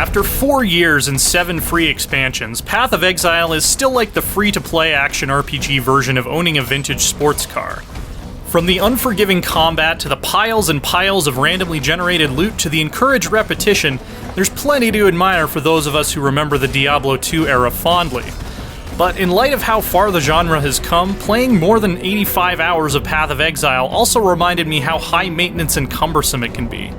After 4 years and 7 free expansions, Path of Exile is still like the free-to-play action RPG version of owning a vintage sports car. From the unforgiving combat to the piles and piles of randomly generated loot to the encouraged repetition, there's plenty to admire for those of us who remember the Diablo 2 era fondly. But in light of how far the genre has come, playing more than 85 hours of Path of Exile also reminded me how high maintenance and cumbersome it can be.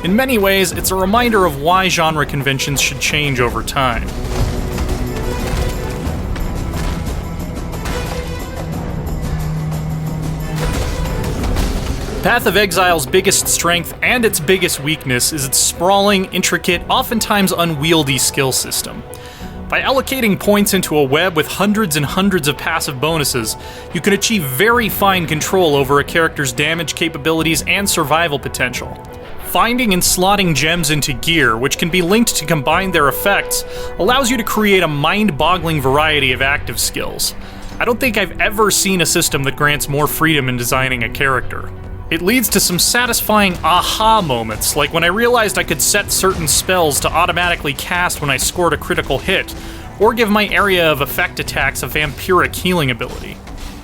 In many ways, it's a reminder of why genre conventions should change over time. Path of Exile's biggest strength and its biggest weakness is its sprawling, intricate, oftentimes unwieldy skill system. By allocating points into a web with hundreds and hundreds of passive bonuses, you can achieve very fine control over a character's damage capabilities and survival potential. Finding and slotting gems into gear, which can be linked to combine their effects, allows you to create a mind-boggling variety of active skills. I don't think I've ever seen a system that grants more freedom in designing a character. It leads to some satisfying aha moments, like when I realized I could set certain spells to automatically cast when I scored a critical hit, or give my area of effect attacks a vampiric healing ability.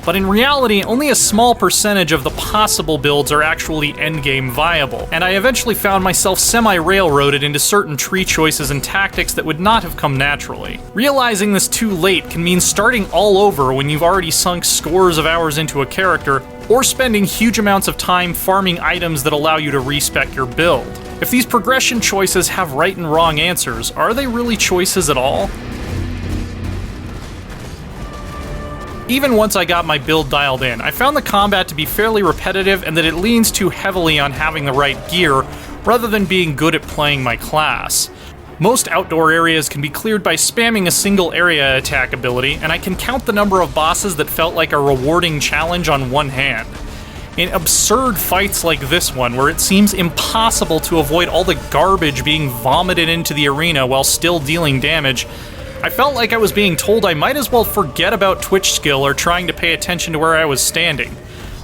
But in reality, only a small percentage of the possible builds are actually endgame viable, and I eventually found myself semi-railroaded into certain tree choices and tactics that would not have come naturally. Realizing this too late can mean starting all over when you've already sunk scores of hours into a character, or spending huge amounts of time farming items that allow you to respec your build. If these progression choices have right and wrong answers, are they really choices at all? Even once I got my build dialed in, I found the combat to be fairly repetitive and that it leans too heavily on having the right gear, rather than being good at playing my class. Most outdoor areas can be cleared by spamming a single area attack ability, and I can count the number of bosses that felt like a rewarding challenge on one hand. In absurd fights like this one, where it seems impossible to avoid all the garbage being vomited into the arena while still dealing damage, I felt like I was being told I might as well forget about Twitch skill or trying to pay attention to where I was standing.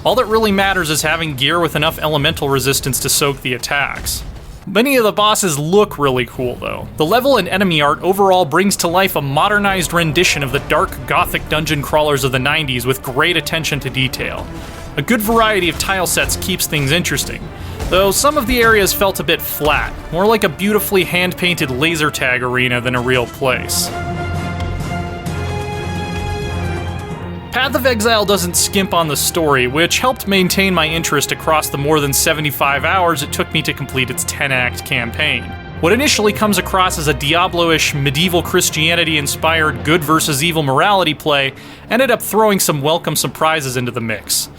All that really matters is having gear with enough elemental resistance to soak the attacks. Many of the bosses look really cool though. The level and enemy art overall brings to life a modernized rendition of the dark gothic dungeon crawlers of the 90s with great attention to detail. A good variety of tile sets keeps things interesting, though some of the areas felt a bit flat, more like a beautifully hand-painted laser tag arena than a real place. Path of Exile doesn't skimp on the story, which helped maintain my interest across the more than 75 hours it took me to complete its 10-act campaign. What initially comes across as a Diablo-ish medieval Christianity-inspired good versus evil morality play ended up throwing some welcome surprises into the mix.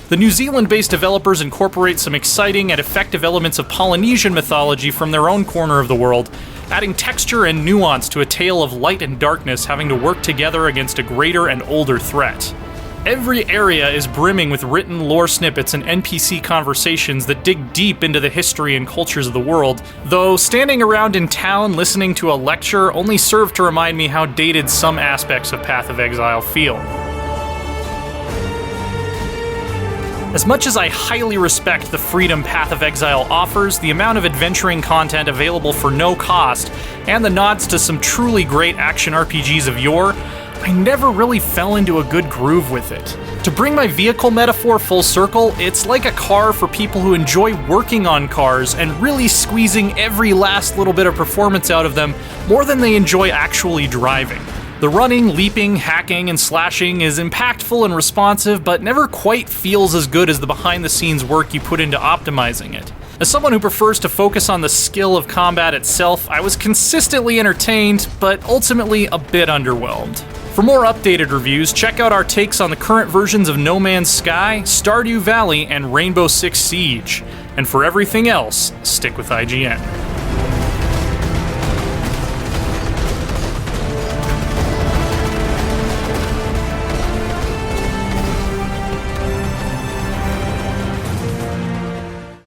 The New Zealand-based developers incorporate some exciting and effective elements of Polynesian mythology from their own corner of the world, adding texture and nuance to a tale of light and darkness having to work together against a greater and older threat. Every area is brimming with written lore snippets and NPC conversations that dig deep into the history and cultures of the world, though standing around in town listening to a lecture only served to remind me how dated some aspects of Path of Exile feel. As much as I highly respect the freedom Path of Exile offers, the amount of adventuring content available for no cost, and the nods to some truly great action RPGs of yore, I never really fell into a good groove with it. To bring my vehicle metaphor full circle, it's like a car for people who enjoy working on cars and really squeezing every last little bit of performance out of them more than they enjoy actually driving. The running, leaping, hacking, and slashing is impactful and responsive, but never quite feels as good as the behind-the-scenes work you put into optimizing it. As someone who prefers to focus on the skill of combat itself, I was consistently entertained, but ultimately a bit underwhelmed. For more updated reviews, check out our takes on the current versions of No Man's Sky, Stardew Valley, and Rainbow Six Siege. And for everything else, stick with IGN.